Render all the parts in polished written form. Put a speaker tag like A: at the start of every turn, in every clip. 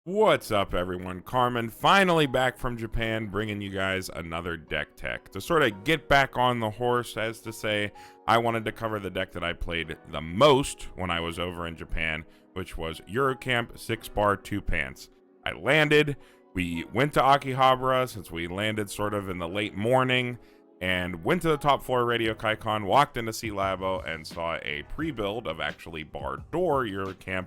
A: What's up, everyone? Carmen finally back from Japan, bringing you guys another deck tech to sort of get back on the horse. As to say, I wanted to cover the deck that I played the most when I was over in Japan, which was Eurocamp 6-bar 2 pants. I landed, we went to Akihabara since we landed sort of in the late morning, and went to the top floor Radio Kaikon, walked into Sea Labo, and saw a pre-build of actually bar door Eurocamp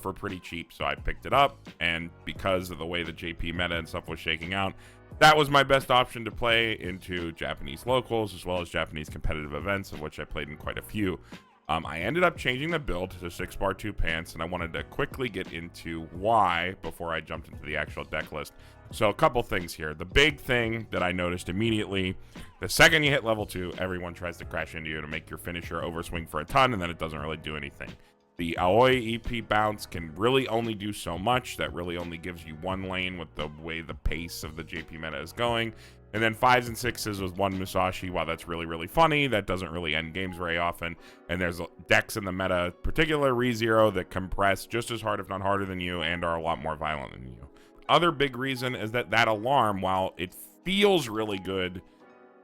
A: for pretty cheap. So I picked it up, and because of the way the JP meta and stuff was shaking out, that was my best option to play into Japanese locals as well as Japanese competitive events, of which I played in quite a few. I ended up changing the build to 6-bar 2 pants, and I wanted to quickly get into why before I jumped into the actual deck list. So a couple things here. The big thing that I noticed immediately, the second you hit level 2, everyone tries to crash into you to make your finisher overswing for a ton, and then it doesn't really do anything. The Aoi EP bounce can really only do so much. That really only gives you one lane with the way the pace of the JP meta is going. And then 5s and 6s with one Musashi, while that's really funny, that doesn't really end games very often. And there's decks in the meta, particular ReZero, that compress just as hard, if not harder than you, and are a lot more violent than you. Other big reason is that alarm, while it feels really good,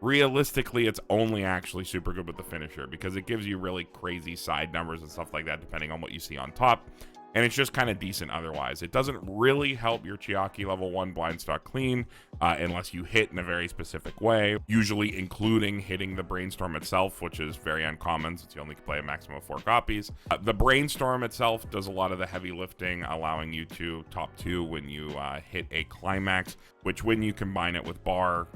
A: realistically it's only actually super good with the finisher, because it gives you really crazy side numbers and stuff like that depending on what you see on top, and it's just kind of decent otherwise. It doesn't really help your Chiaki level 1 blind stock clean unless you hit in a very specific way, usually including hitting the Brainstorm itself, which is very uncommon since you only can play a maximum of 4 copies. The Brainstorm itself does a lot of the heavy lifting, allowing you to top 2 when you hit a climax, which when you combine it with bar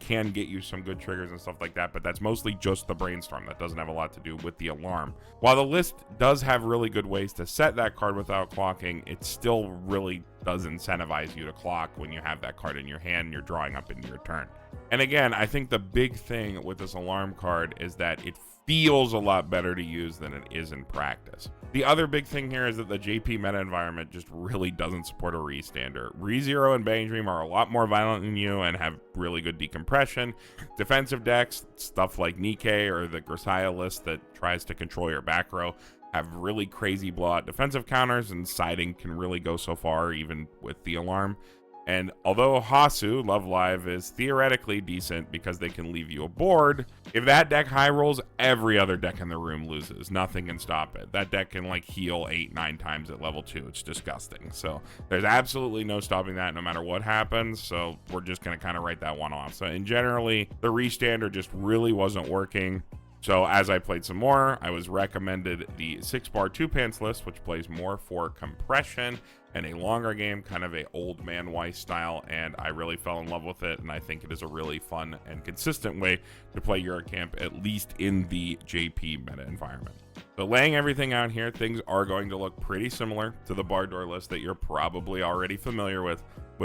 A: can get you some good triggers and stuff like that, but that's mostly just the Brainstorm. That doesn't have a lot to do with the alarm. While the list does have really good ways to set that card without clocking, it still really does incentivize you to clock when you have that card in your hand and you're drawing up into your turn. And again, I think the big thing with this alarm card is that it feels a lot better to use than it is in practice. The other big thing here is that the JP meta environment just really doesn't support a ReStander. ReZero and Bang Dream are a lot more violent than you and have really good decompression. Defensive decks, stuff like Nikkei or the Grisaya list that tries to control your back row, have really crazy blowout defensive counters, and siding can really go so far even with the alarm. And although Hasu, Love Live, is theoretically decent because they can leave you aboard, if that deck high rolls, every other deck in the room loses. Nothing can stop it. That deck can like heal 8-9 times at level 2. It's disgusting. So there's absolutely no stopping that no matter what happens. So we're just going to kind of write that one off. So in generally, the ReStander just really wasn't working. So as I played some more, I was recommended the 6-bar 2 pants list, which plays more for compression and a longer game, kind of a old man Weiss style, and I really fell in love with it, and I think it is a really fun and consistent way to play Eurocamp, at least in the JP meta environment. So laying everything out here, things are going to look pretty similar to the bar door list that you're probably already familiar with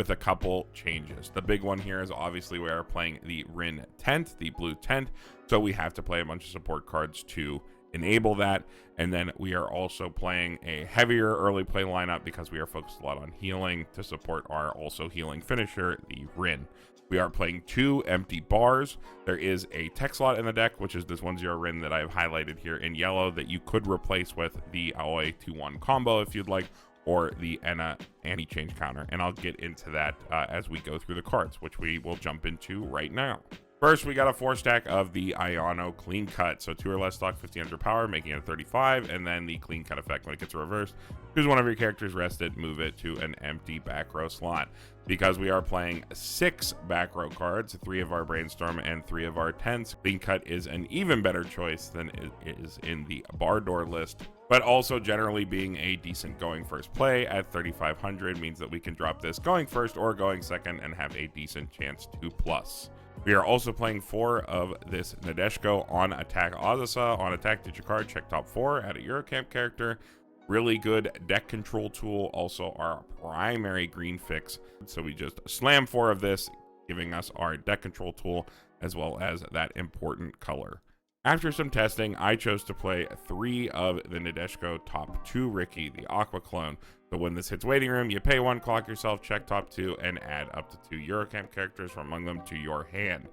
A: a couple changes. The big one here is obviously we are playing the Ren tent, the blue tent, so we have to play a bunch of support cards to enable that. And then we are also playing a heavier early play lineup because we are focused a lot on healing to support our also healing finisher, the Rin. We are playing 2 empty bars. There is a tech slot in the deck, which is this 1-0 Rin that I've highlighted here in yellow that you could replace with the Aoi 2-1 combo if you'd like, or the Enna anti-change counter. And I'll get into that as we go through the cards, which we will jump into right now. First, we got a 4-stack of the Ayano Clean Cut. So 2 or less stock, 1500 power, making it a 35. And then the Clean Cut effect when it gets reversed. Choose one of your characters rested, move it to an empty back row slot. Because we are playing 6 back row cards, 3 of our Brainstorm and 3 of our Tents, Clean Cut is an even better choice than it is in the bar door list. But also generally being a decent going first play at 3500 means that we can drop this going first or going second and have a decent chance to plus. We are also playing 4 of this Nadeshko on attack Azusa. On attack, ditch a card, check top 4, add a Eurocamp character. Really good deck control tool, also our primary green fix. So we just slam 4 of this, giving us our deck control tool as well as that important color. After some testing, I chose to play 3 of the Nadeshko top 2 Ricky, the Aqua clone. So when this hits waiting room, you pay 1, clock yourself, check top 2, and add up to 2 Eurocamp characters from among them to your hand.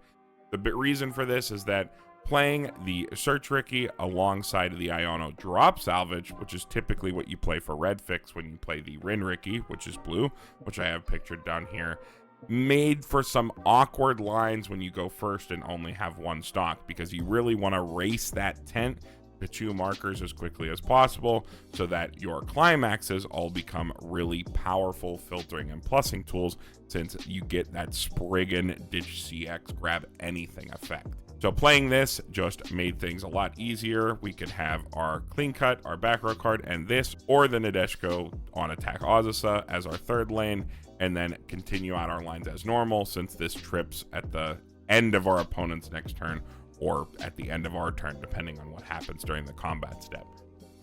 A: The reason for this is that playing the Search Ricky alongside the Iono Drop Salvage, which is typically what you play for Red Fix when you play the Ren Ricky, which is blue, which I have pictured down here, made for some awkward lines when you go first and only have one stock, because you really want to race that tent to 2 markers as quickly as possible so that your climaxes all become really powerful filtering and plussing tools, since you get that Spriggan Ditch CX grab anything effect. So playing this just made things a lot easier. We could have our Clean Cut, our back row card, and this, or the Nadeshko on attack Azusa as our third lane, and then continue out our lines as normal, since this trips at the end of our opponent's next turn or at the end of our turn, depending on what happens during the combat step.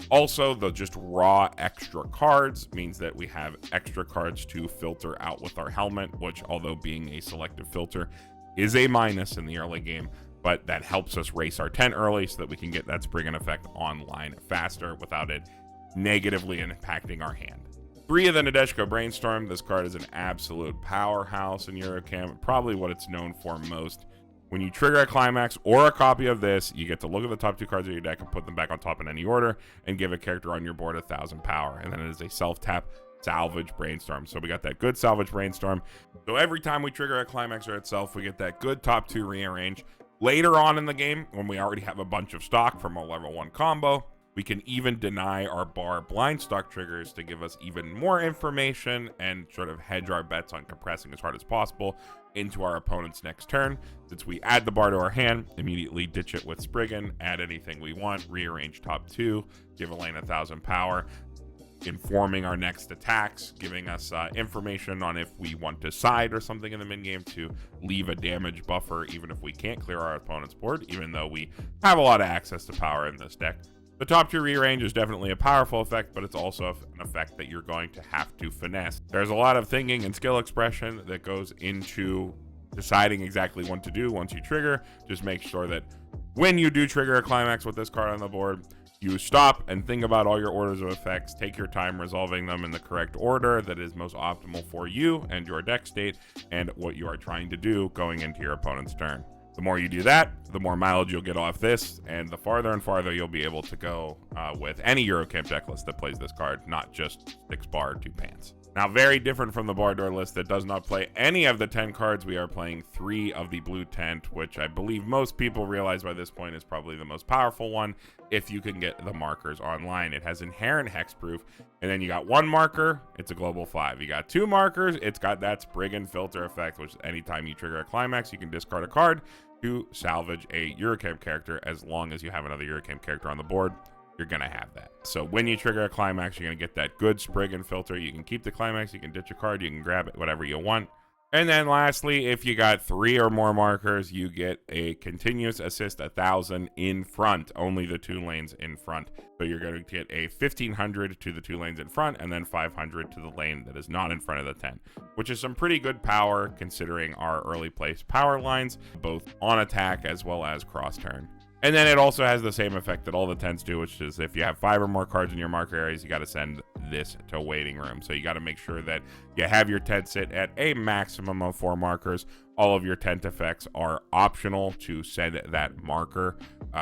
A: Also, the just raw extra cards means that we have extra cards to filter out with our helmet, which, although being a selective filter, is a minus in the early game, but that helps us race our 10 early so that we can get that Spriggan effect online faster without it negatively impacting our hand. 3 of the Neshko Brainstorm. This card is an absolute powerhouse in Eurocamp, probably what it's known for most. When you trigger a climax or a copy of this, you get to look at the top 2 cards of your deck and put them back on top in any order and give a character on your board 1,000 power. And then it is a self-tap salvage brainstorm. So we got that good salvage brainstorm. So every time we trigger a climax or itself, we get that good top 2 rearrange. Later on in the game, when we already have a bunch of stock from a level 1 combo, we can even deny our bar blind stock triggers to give us even more information and sort of hedge our bets on compressing as hard as possible into our opponent's next turn. Since we add the bar to our hand, immediately ditch it with Spriggan, add anything we want, rearrange top 2, give a lane 1,000 power, informing our next attacks, giving us information on if we want to side or something in the mid game to leave a damage buffer even if we can't clear our opponent's board, even though we have a lot of access to power in this deck. The top 2 rearrange is definitely a powerful effect, but it's also an effect that you're going to have to finesse. There's a lot of thinking and skill expression that goes into deciding exactly what to do once you trigger. Just make sure that when you do trigger a climax with this card on the board, you stop and think about all your orders of effects, take your time resolving them in the correct order that is most optimal for you and your deck state and what you are trying to do going into your opponent's turn. The more you do that, the more mileage you'll get off this, and the farther and farther you'll be able to go with any Eurocamp deck list that plays this card, not just 6 bar 2 pants. Now, very different from the bar door list that does not play any of the 10 cards, we are playing 3 of the blue tent, which I believe most people realize by this point is probably the most powerful one if you can get the markers online. It has inherent hexproof, and then you got 1 marker, it's a global 5. You got 2 markers, it's got that Spriggan filter effect, which anytime you trigger a climax, you can discard a card to salvage a Eurocamp character. As long as you have another Eurocamp character on the board, you're gonna have that. So when you trigger a climax, you're gonna get that good Spriggan filter. You can keep the climax, you can ditch a card, you can grab it, whatever you want. And then lastly, if you got 3 or more markers, you get a continuous assist 1,000 in front, only the 2 lanes in front. So you're going to get a 1,500 to the 2 lanes in front, and then 500 to the lane that is not in front of the 10, which is some pretty good power considering our early place power lines, both on attack as well as cross turn. And then it also has the same effect that all the 10s do, which is if you have 5 or more cards in your marker areas, you got to send this to waiting room. So you got to make sure that you have your tent sit at a maximum of 4 markers. All of your tent effects are optional to send that marker.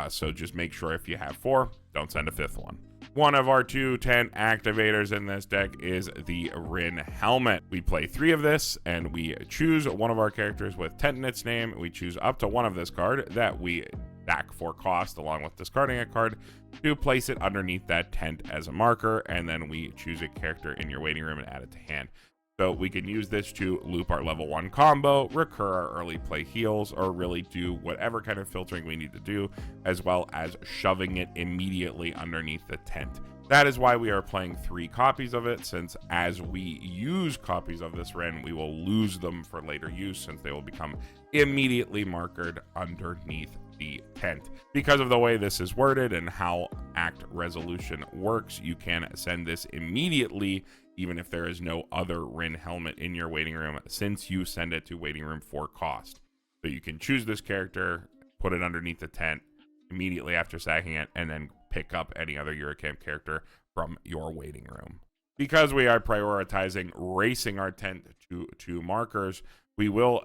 A: So just make sure if you have 4, don't send a 5th one. One of our 2 tent activators in this deck is the Ren Helmet. We play 3 of this, and we choose one of our characters with tent in its name. We choose up to 1 of this card that we back for cost along with discarding a card to place it underneath that tent as a marker, and then we choose a character in your waiting room and add it to hand. So we can use this to loop our level 1 combo, recur our early play heals, or really do whatever kind of filtering we need to do, as well as shoving it immediately underneath the tent. That is why we are playing 3 copies of it, since as we use copies of this Ren, we will lose them for later use, since they will become immediately markered underneath the tent. Because of the way this is worded and how act resolution works, you can send this immediately even if there is no other Ren Helmet in your waiting room, since you send it to waiting room for cost. So you can choose this character, put it underneath the tent immediately after sacking it, and then pick up any other Eurocamp character from your waiting room. Because we are prioritizing racing our tent to 2 markers, we will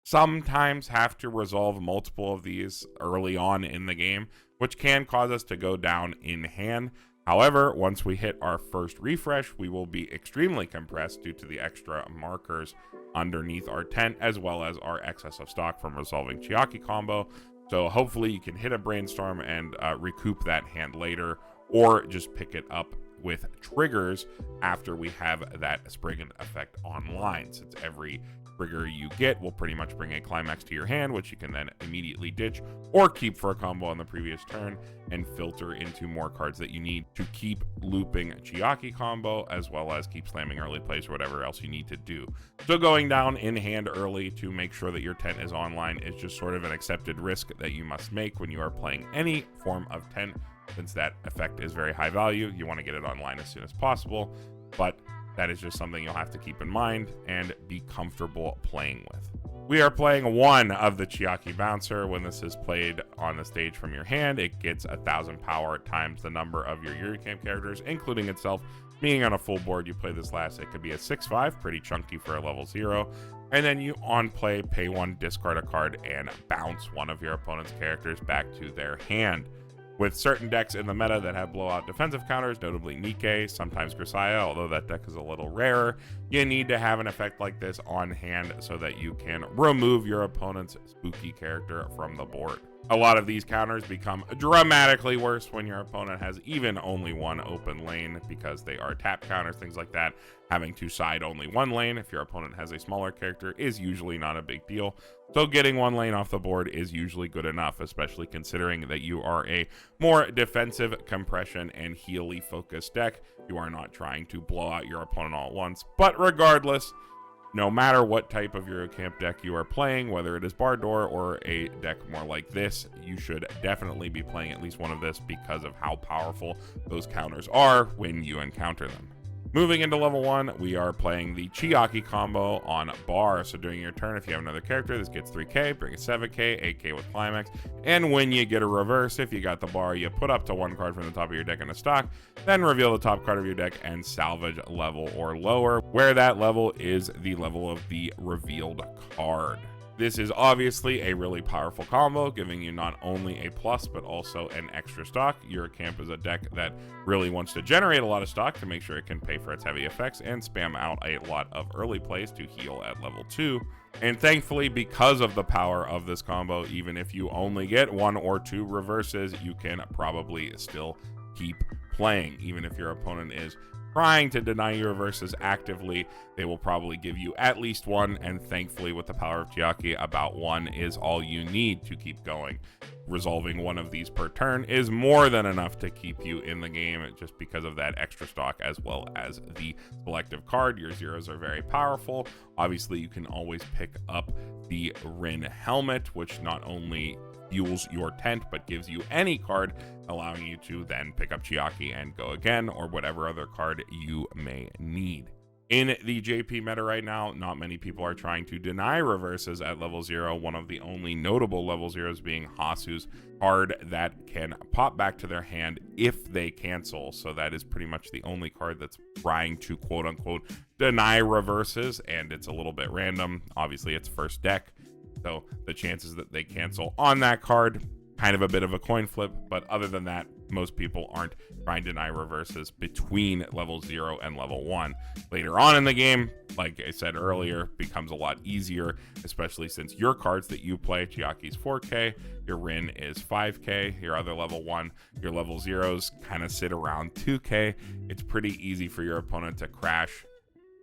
A: sometimes have to resolve multiple of these early on in the game, which can cause us to go down in hand. However, once we hit our first refresh, we will be extremely compressed due to the extra markers underneath our tent, as well as our excess of stock from resolving Chiaki combo. So hopefully you can hit a Brainstorm and recoup that hand later, or just pick it up with triggers after we have that Spriggan effect online, since every trigger you get will pretty much bring a climax to your hand, which you can then immediately ditch or keep for a combo on the previous turn and filter into more cards that you need to keep looping Chiaki combo, as well as keep slamming early plays or whatever else you need to do. So going down in hand early to make sure that your tent is online is just sort of an accepted risk that you must make when you are playing any form of tent. Since that effect is very high value, you want to get it online as soon as possible, but that is just something you'll have to keep in mind and be comfortable playing with. We are playing one of the Chiaki Bouncer. When this is played on the stage from your hand, it gets 1,000 power times the number of your Yuru camp characters, including itself. Meaning on a full board you play this last, it could be a 6/5, pretty chunky for a level 0. And then you on play, pay 1, discard a card, and bounce one of your opponent's characters back to their hand. With certain decks in the meta that have blowout defensive counters, notably Nikke, sometimes Grisaya, although that deck is a little rarer, you need to have an effect like this on hand so that you can remove your opponent's spooky character from the board. A lot of these counters become dramatically worse when your opponent has even only one open lane, because they are tap counters, things like that. Having to side only one lane if your opponent has a smaller character is usually not a big deal. So getting one lane off the board is usually good enough, especially considering that you are a more defensive, compression, and healy focused deck. You are not trying to blow out your opponent all at once. But regardless, no matter what type of Eurocamp deck you are playing, whether it is Bardor or a deck more like this, you should definitely be playing at least one of this because of how powerful those counters are when you encounter them. Moving into level 1, we are playing the Chiaki combo on bar. So during your turn, if you have another character, this gets 3k, bring it 7k, 8k with climax. And when you get a reverse, if you got the bar, you put up to 1 card from the top of your deck in a stock, then reveal the top card of your deck and salvage level or lower, where that level is the level of the revealed card. This is obviously a really powerful combo, giving you not only a plus, but also an extra stock. Eurocamp is a deck that really wants to generate a lot of stock to make sure it can pay for its heavy effects and spam out a lot of early plays to heal at level 2. And thankfully, because of the power of this combo, even if you only get 1 or 2 reverses, you can probably still keep playing. Even if your opponent is trying to deny you reverses actively, they will probably give you at least 1, and thankfully with the power of Chiaki, about 1 is all you need to keep going. Resolving 1 of these per turn is more than enough to keep you in the game, just because of that extra stock as well as the selective card. Your zeros are very powerful. Obviously you can always pick up the Ren Helmet, which not only fuels your tent but gives you any card, allowing you to then pick up Chiaki and go again, or whatever other card you may need. In the JP meta right now, not many people are trying to deny reverses at level 0, one of the only notable level 0s being Hasu's card that can pop back to their hand if they cancel. So that is pretty much the only card that's trying to quote-unquote deny reverses, and it's a little bit random. Obviously, it's first deck, so the chances that they cancel on that card, kind of a bit of a coin flip, but other than that, most people aren't trying to deny reverses between level 0 and level 1. Later on in the game, like I said earlier, becomes a lot easier, especially since your cards that you play, Chiaki's 4k, your Rin is 5k, your other level 1, your level 0s kind of sit around 2k. It's pretty easy for your opponent to crash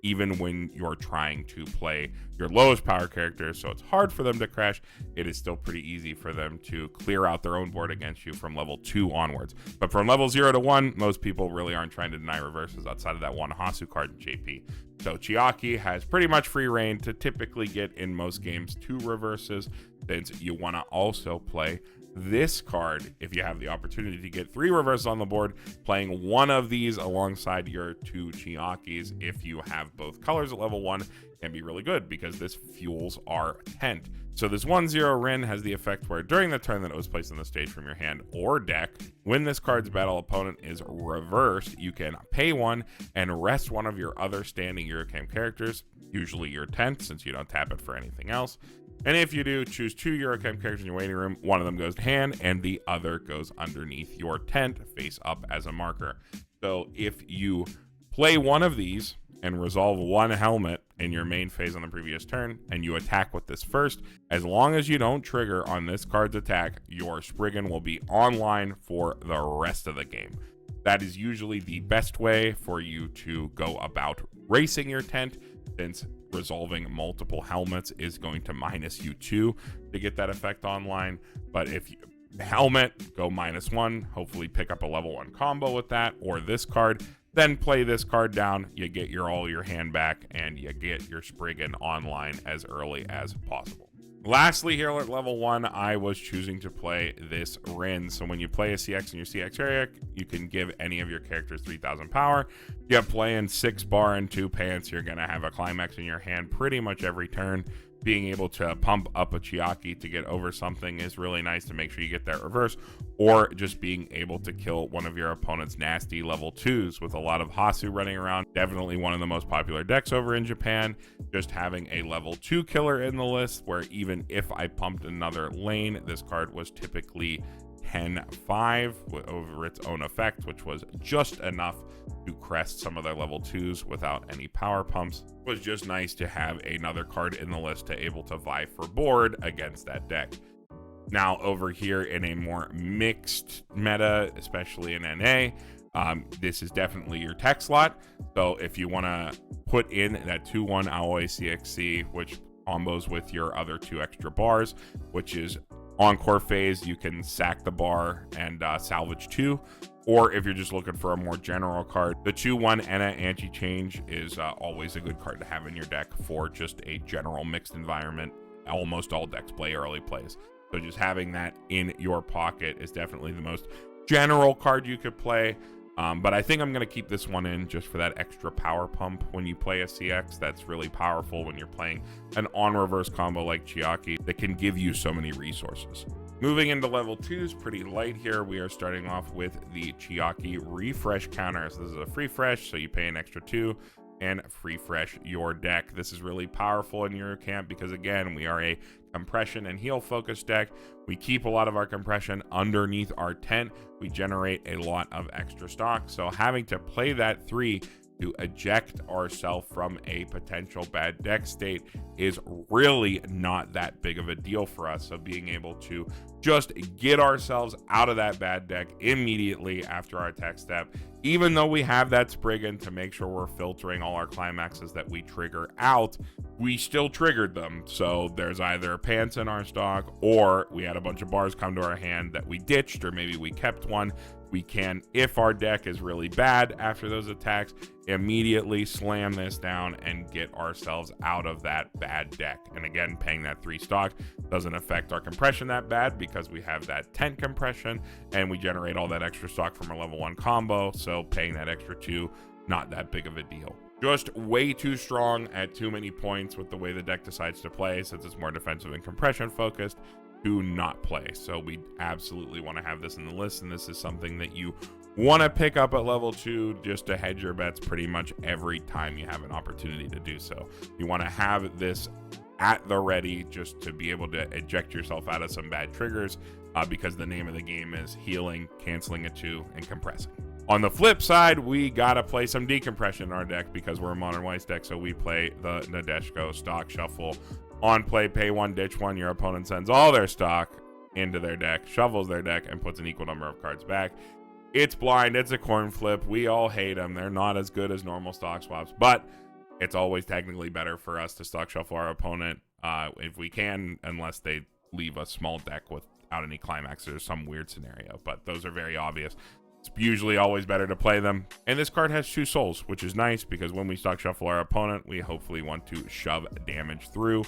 A: even when you're trying to play your lowest power character, so it's hard for them to crash. It is still pretty easy for them to clear out their own board against you from level 2 onwards. But from level 0 to 1, most people really aren't trying to deny reverses outside of that one Hasu card in JP. So Chiaki has pretty much free reign to typically get in most games 2 reverses, since you want to also play this card if you have the opportunity to get 3 reverses on the board. Playing one of these alongside your 2 Chiakis, if you have both colors at level 1, can be really good because this fuels our tent. So this 1/0 Ren has the effect where during the turn that it was placed on the stage from your hand or deck, when this card's battle opponent is reversed, you can pay 1 and rest one of your other standing Eurocamp characters, usually your tent since you don't tap it for anything else. And if you do, choose 2 Eurochem characters in your waiting room. One of them goes to hand, and the other goes underneath your tent, face up as a marker. So if you play one of these and resolve 1 helmet in your main phase on the previous turn, and you attack with this first, as long as you don't trigger on this card's attack, your Spriggan will be online for the rest of the game. That is usually the best way for you to go about racing your tent, since resolving multiple helmets is going to minus you 2 to get that effect online. But if you helmet, go -1, hopefully pick up a level 1 combo with that, or this card, then play this card down, you get all your hand back, and you get your Spriggan online as early as possible. Lastly, here at level 1, I was choosing to play this Ren. So when you play a CX in your CX area, you can give any of your characters 3,000 power. You're playing 6 bar and 2 pants, you're going to have a climax in your hand pretty much every turn. Being able to pump up a Chiaki to get over something is really nice to make sure you get that reverse, or just being able to kill one of your opponent's nasty level 2s with a lot of Hasu running around. Definitely one of the most popular decks over in Japan. Just having a level 2 killer in the list, where even if I pumped another lane, this card was typically 10-5 over its own effect, which was just enough to crest some of their level 2s without any power pumps. It was just nice to have another card in the list to able to vie for board against that deck. Now over here in a more mixed meta, especially in NA, this is definitely your tech slot. So if you want to put in that 2-1 Aoi CXC, which combos with your other 2 extra bars, which is Encore phase, you can sack the bar and salvage 2. Or if you're just looking for a more general card, the 2-1 Enna Anti-Change is always a good card to have in your deck for just a general mixed environment. Almost all decks play early plays. So just having that in your pocket is definitely the most general card you could play. But I think I'm going to keep this one in just for that extra power pump when you play a CX. That's really powerful when you're playing an on-reverse combo like Chiaki that can give you so many resources. Moving into level 2 is pretty light here. We are starting off with the Chiaki Refresh counter. So this is a free fresh, so you pay an extra 2 and free fresh your deck. This is really powerful in your camp because, again, we are a compression and heal focused deck. We keep a lot of our compression underneath our tent. We generate a lot of extra stock. So having to play that 3 to eject ourselves from a potential bad deck state is really not that big of a deal for us. So being able to just get ourselves out of that bad deck immediately after our tech step, even though we have that Spriggan to make sure we're filtering all our climaxes that we trigger out, we still triggered them. So there's either pants in our stock, or we had a bunch of bars come to our hand that we ditched, or maybe we kept one. We can, if our deck is really bad after those attacks, immediately slam this down and get ourselves out of that bad deck. And again, paying that 3 stock doesn't affect our compression that bad because we have that tent compression and we generate all that extra stock from our level 1 combo. So paying that extra 2, not that big of a deal. Just way too strong at too many points with the way the deck decides to play, since it's more defensive and compression focused, to not play. So we absolutely want to have this in the list, and this is something that you want to pick up at level 2 just to hedge your bets pretty much every time you have an opportunity to do so. You want to have this at the ready just to be able to eject yourself out of some bad triggers, because the name of the game is healing, canceling a 2, and compressing. On the flip side, we gotta play some decompression in our deck because we're a Modern Weiss deck, so we play the Neshko stock shuffle. On play, pay 1, ditch 1. Your opponent sends all their stock into their deck, shovels their deck, and puts an equal number of cards back. It's blind. It's a coin flip. We all hate them. They're not as good as normal stock swaps, but it's always technically better for us to stock shuffle our opponent if we can, unless they leave a small deck without any climaxes or some weird scenario. But those are very obvious. It's usually always better to play them. And this card has 2 souls, which is nice because when we stock shuffle our opponent, we hopefully want to shove damage through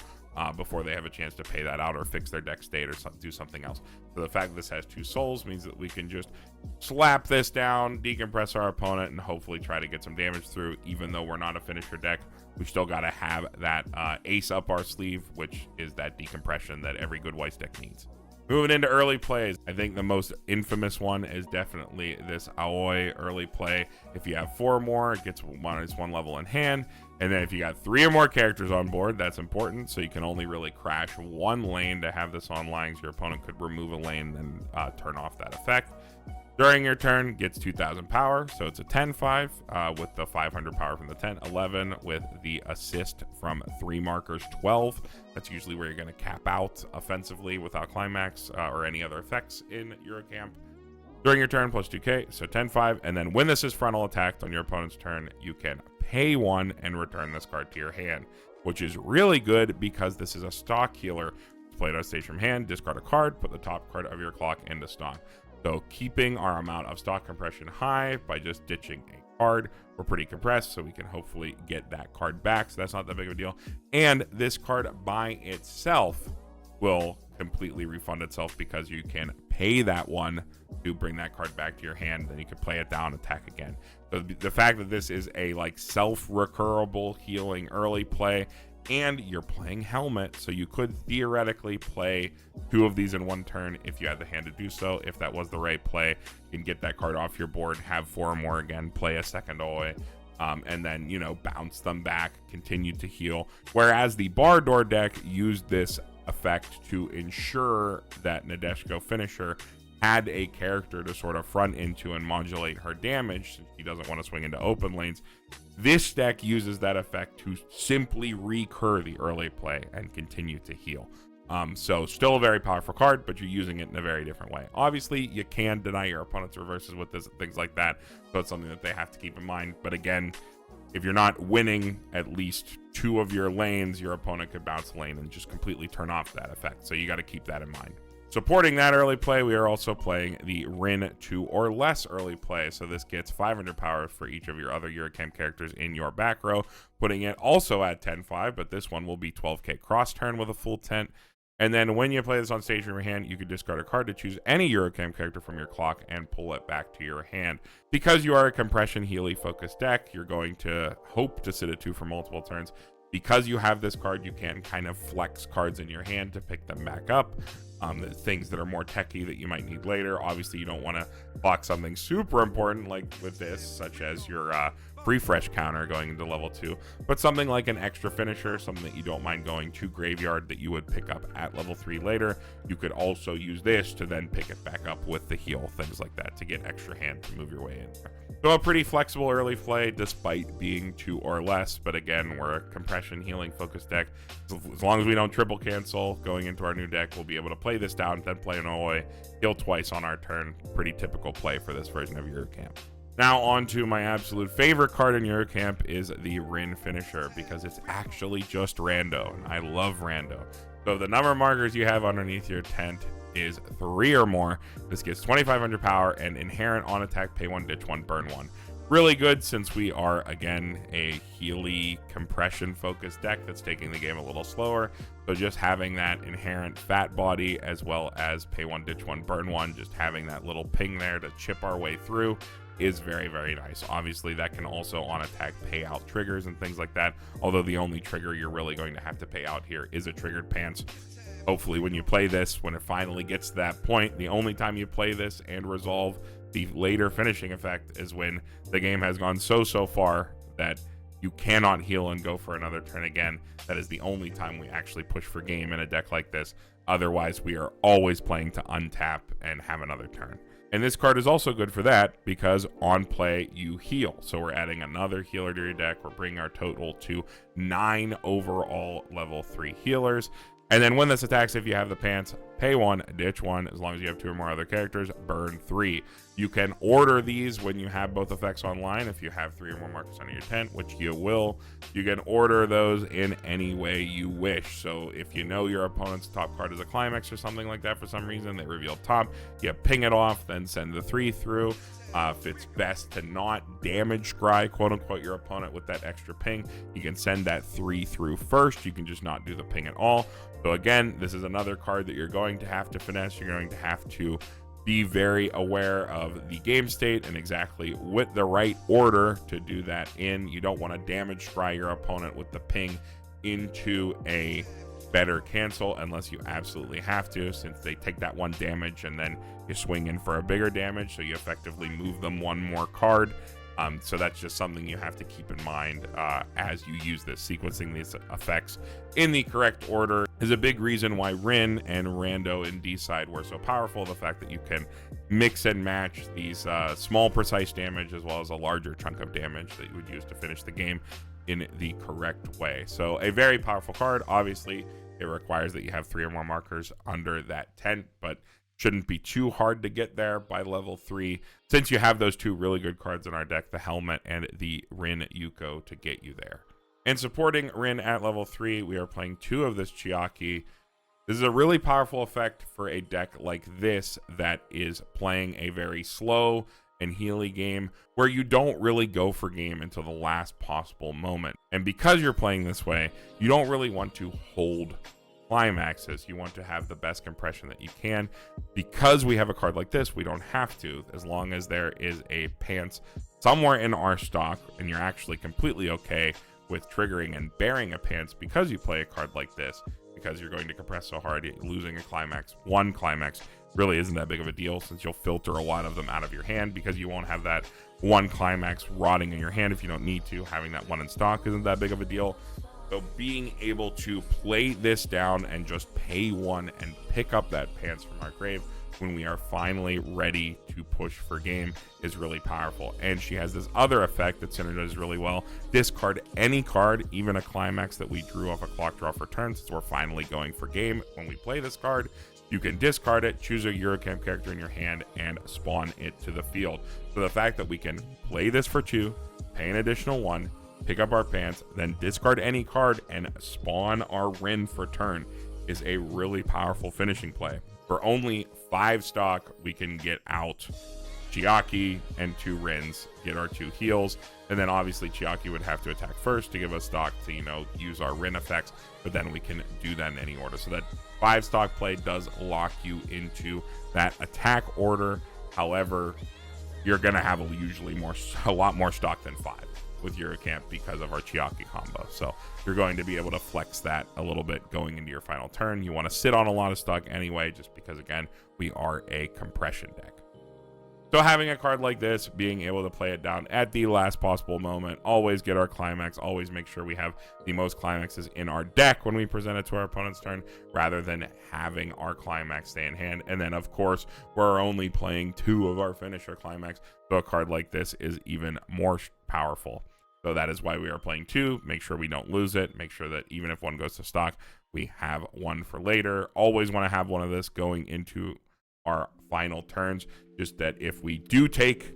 A: before they have a chance to pay that out or fix their deck state or do something else. So the fact that this has 2 souls means that we can just slap this down, decompress our opponent, and hopefully try to get some damage through. Even though we're not a finisher deck, we still got to have that ace up our sleeve, which is that decompression that every good Weiss deck needs. Moving into early plays, I think the most infamous one is definitely this Aoi early play. If you have 4 or more, it gets -1 level in hand, And then if you got 3 or more characters on board, that's important. So you can only really crash 1 lane to have this online. So your opponent could remove a lane and turn off that effect. During your turn, gets 2,000 power. So it's a 10-5 with the 500 power from the 10. 11 with the assist from 3 markers. 12. That's usually where you're going to cap out offensively without climax or any other effects in Eurocamp. During your turn, plus 2k, so 10-5. And then when this is frontal attacked on your opponent's turn, you can pay 1 and return this card to your hand, which is really good because this is a stock healer. Play it on stage from hand, discard a card, put the top card of your clock into stock. So keeping our amount of stock compression high by just ditching a card. We're pretty compressed, so we can hopefully get that card back. So that's not that big of a deal. And this card by itself will completely refund itself because you can pay that 1 to bring that card back to your hand. Then you can play it down, attack again. So the fact that this is a like self-recurable healing early play, and you're playing Helmet, so you could theoretically play 2 of these in 1 turn if you had the hand to do so. If that was the right play, you can get that card off your board, have 4 or more again, play a second away, and then, you know, bounce them back, continue to heal. Whereas the Bar Door deck used this effect to ensure that Neshko Finisher had a character to sort of front into and modulate her damage, since he doesn't want to swing into open lanes. This deck uses that effect to simply recur the early play and continue to heal. So still a very powerful card, but you're using it in a very different way. Obviously, you can deny your opponent's reverses with this, things like that, so it's something that they have to keep in mind. But again, if you're not winning at least 2 of your lanes, your opponent could bounce a lane and just completely turn off that effect. So you got to keep that in mind. Supporting that early play, we are also playing the Ren 2 or less early play. So this gets 500 power for each of your other Eurocamp characters in your back row, putting it also at 10-5, but this one will be 12k cross turn with a full tent. And then when you play this on stage from your hand, you can discard a card to choose any Eurocamp character from your clock and pull it back to your hand. Because you are a compression Healy focused deck, you're going to hope to sit at 2 for multiple turns. Because you have this card, you can kind of flex cards in your hand to pick them back up. The things that are more techy that you might need later. Obviously, you don't want to block something super important like with this, such as your refresh counter going into level 2, but something like an extra finisher, something that you don't mind going to graveyard that you would pick up at level 3 later. You could also use this to then pick it back up with the heal, things like that, to get extra hand to move your way in there. So a pretty flexible early play despite being 2 or less, but again, we're a compression healing focused deck. So as long as we don't triple cancel going into our new deck, we'll be able to play this down, then play an OA, heal twice on our turn. Pretty typical play for this version of Eurocamp. Now on to my absolute favorite card in Eurocamp is the Ren Finisher, because it's actually just rando, and I love rando. So the number of markers you have underneath your tent is 3 or more. This gets 2,500 power and inherent on attack, pay 1, ditch 1, burn 1. Really good since we are, again, a Healy compression focused deck that's taking the game a little slower. So just having that inherent fat body as well as pay 1, ditch 1, burn 1, just having that little ping there to chip our way through is very, very nice. Obviously, that can also on attack pay out triggers and things like that, although the only trigger you're really going to have to pay out here is a triggered pants. Hopefully when you play this, when it finally gets to that point, the only time you play this and resolve the later finishing effect is when the game has gone so far that you cannot heal and go for another turn again. That is the only time we actually push for game in a deck like this. Otherwise, we are always playing to untap and have another turn. And this card is also good for that because on play you heal. So we're adding another healer to your deck. We're bringing our total to 9 overall level 3 healers. And then when this attacks, if you have the pants, pay 1, ditch 1, as long as you have 2 or more other characters, burn 3. You can order these when you have both effects online. If you have 3 or more markers under your tent, which you will, you can order those in any way you wish. So if you know your opponent's top card is a climax or something like that for some reason, they reveal top, you ping it off, then send the 3 through. If it's best to not damage scry, quote unquote, your opponent with that extra ping, you can send that 3 through first. You can just not do the ping at all. So again, this is another card that you're going to have to finesse. You're going to have to be very aware of the game state and exactly with the right order to do that in. You don't want to damage scry your opponent with the ping into a better cancel unless you absolutely have to, since they take that 1 damage and then you swing in for a bigger damage, so you effectively move them 1 more card. So that's just something you have to keep in mind as you use this. Sequencing these effects in the correct order is a big reason why Rin and Rando in D-side were so powerful. The fact that you can mix and match these small precise damage as well as a larger chunk of damage that you would use to finish the game in the correct way. So a very powerful card. Obviously, it requires that you have 3 or more markers under that tent, but shouldn't be too hard to get there by level 3, since you have those 2 really good cards in our deck, the Helmet and the Rin Yuko, to get you there. And supporting Rin at level 3, we are playing 2 of this Chiaki. This is a really powerful effect for a deck like this that is playing a very slow and Healy game where you don't really go for game until the last possible moment. And because you're playing this way, you don't really want to hold climaxes. You want to have the best compression that you can. Because we have a card like this, we don't have to, as long as there is a pants somewhere in our stock and you're actually completely okay with triggering and bearing a pants because you play a card like this, because you're going to compress so hard, losing a climax, one climax, really isn't that big of a deal, since you'll filter a lot of them out of your hand because you won't have that one climax rotting in your hand if you don't need to. Having that one in stock isn't that big of a deal. So being able to play this down and just pay 1 and pick up that pants from our grave when we are finally ready to push for game is really powerful. And she has this other effect that synergizes really well. Discard any card, even a climax that we drew off a clock draw for turn, since we're finally going for game. When we play this card, you can discard it, choose a Eurocamp character in your hand, and spawn it to the field. So the fact that we can play this for 2, pay an additional 1, pick up our pants, then discard any card and spawn our Rin for turn is a really powerful finishing play. For only 5 stock, we can get out Chiaki and 2 Rins, get our 2 heals, and then obviously Chiaki would have to attack first to give us stock to, use our Rin effects, but then we can do that in any order. So that 5 stock play does lock you into that attack order. However, you're going to have usually a lot more stock than 5 with Eurocamp because of our Chiaki combo. So you're going to be able to flex that a little bit going into your final turn. You want to sit on a lot of stock anyway, just because, again, we are a compression deck. So having a card like this, being able to play it down at the last possible moment, always get our climax, always make sure we have the most climaxes in our deck when we present it to our opponent's turn, rather than having our climax stay in hand. And then, of course, we're only playing 2 of our finisher climax, so a card like this is even more powerful. So that is why we are playing 2. Make sure we don't lose it. Make sure that even if 1 goes to stock, we have 1 for later. Always want to have 1 of this going into our final turns, just that if we do take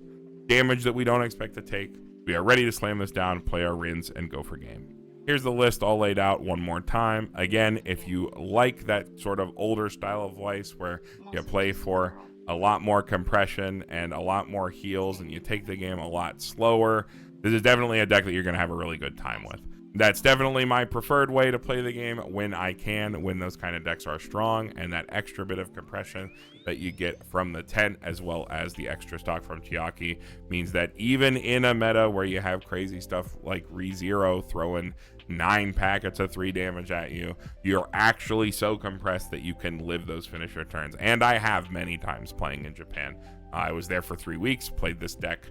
A: damage that we don't expect to take, we are ready to slam this down, play our Rins, and go for game. Here's the list all laid out one more time. Again, if you like that sort of older style of Weiss where you play for a lot more compression and a lot more heals and you take the game a lot slower, this is definitely a deck that you're going to have a really good time with. That's definitely my preferred way to play the game when I can, when those kind of decks are strong, and that extra bit of compression that you get from the tent as well as the extra stock from Chiaki means that even in a meta where you have crazy stuff like ReZero throwing 9 packets of 3 damage at you, you're actually so compressed that you can live those finisher turns. And I have many times playing in Japan. I was there for 3 weeks, played this deck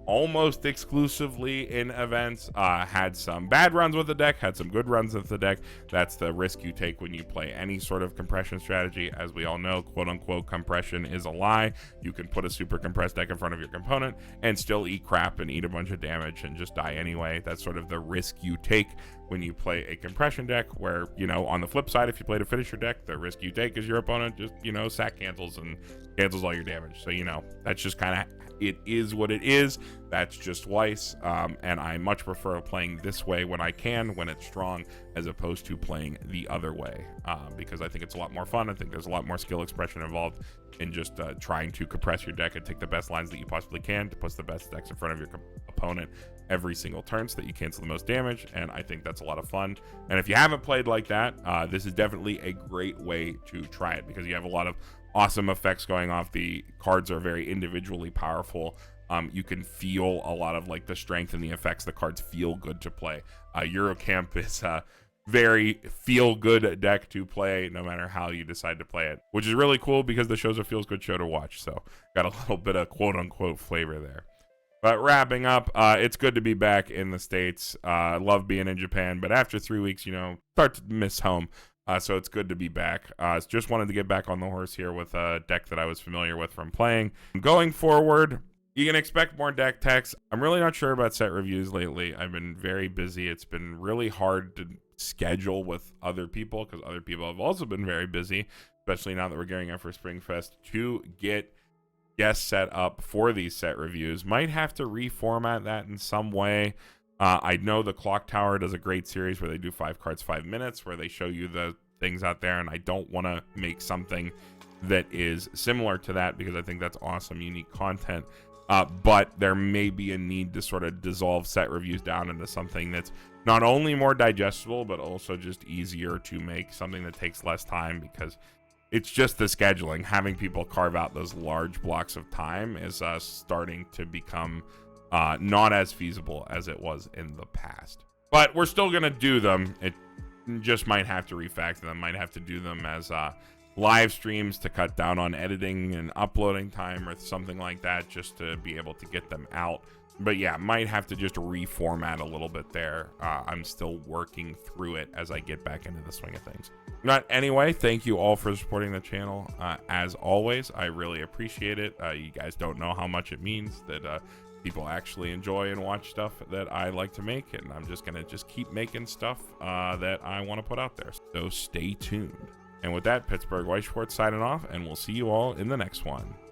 A: almost exclusively in events, had some bad runs with the deck, had some good runs with the deck. That's the risk you take when you play any sort of compression strategy. As we all know, quote unquote, compression is a lie. You can put a super compressed deck in front of your component and still eat crap and eat a bunch of damage and just die anyway. That's sort of the risk you take when you play a compression deck, where, on the flip side, if you played a finisher deck, the risk you take is your opponent just, sack cancels and cancels all your damage. So, that's just kind of, it is what it is. That's just Weiss, and I much prefer playing this way when I can, when it's strong, as opposed to playing the other way, because I think it's a lot more fun. I think there's a lot more skill expression involved in just trying to compress your deck and take the best lines that you possibly can to put the best decks in front of your opponent every single turn so that you cancel the most damage, and I think that's a lot of fun. And if you haven't played like that, this is definitely a great way to try it, because you have a lot of awesome effects going off. The cards are very individually powerful. You can feel a lot of the strength and the effects. The cards feel good to play. Eurocamp is a very feel good deck to play no matter how you decide to play it, which is really cool because the show's a feels good show to watch. So got a little bit of quote unquote flavor there. But wrapping up, it's good to be back in the States. I love being in Japan, but after 3 weeks, start to miss home. So it's good to be back. Just wanted to get back on the horse here with a deck that I was familiar with from playing. Going forward, you can expect more deck techs. I'm really not sure about set reviews lately. I've been very busy. It's been really hard to schedule with other people because other people have also been very busy, especially now that we're gearing up for Spring Fest, to get guests set up for these set reviews. Might have to reformat that in some way. I know the Clock Tower does a great series where they do 5 cards, 5 minutes, where they show you the things out there, and I don't want to make something that is similar to that because I think that's awesome, unique content. But there may be a need to sort of dissolve set reviews down into something that's not only more digestible, but also just easier to make, something that takes less time, because it's just the scheduling. Having people carve out those large blocks of time is starting to become not as feasible as it was in the past. But we're still going to do them. It just might have to refactor them, might have to do them as live streams to cut down on editing and uploading time or something like that, just to be able to get them out. But yeah, might have to just reformat a little bit there. I'm still working through it as I get back into the swing of things. But anyway, thank you all for supporting the channel. As always, I really appreciate it. You guys don't know how much it means that people actually enjoy and watch stuff that I like to make, and I'm just gonna keep making stuff that I want to put out there. So stay tuned. And with that, Pittsburgh White Schwartz signing off, and we'll see you all in the next one.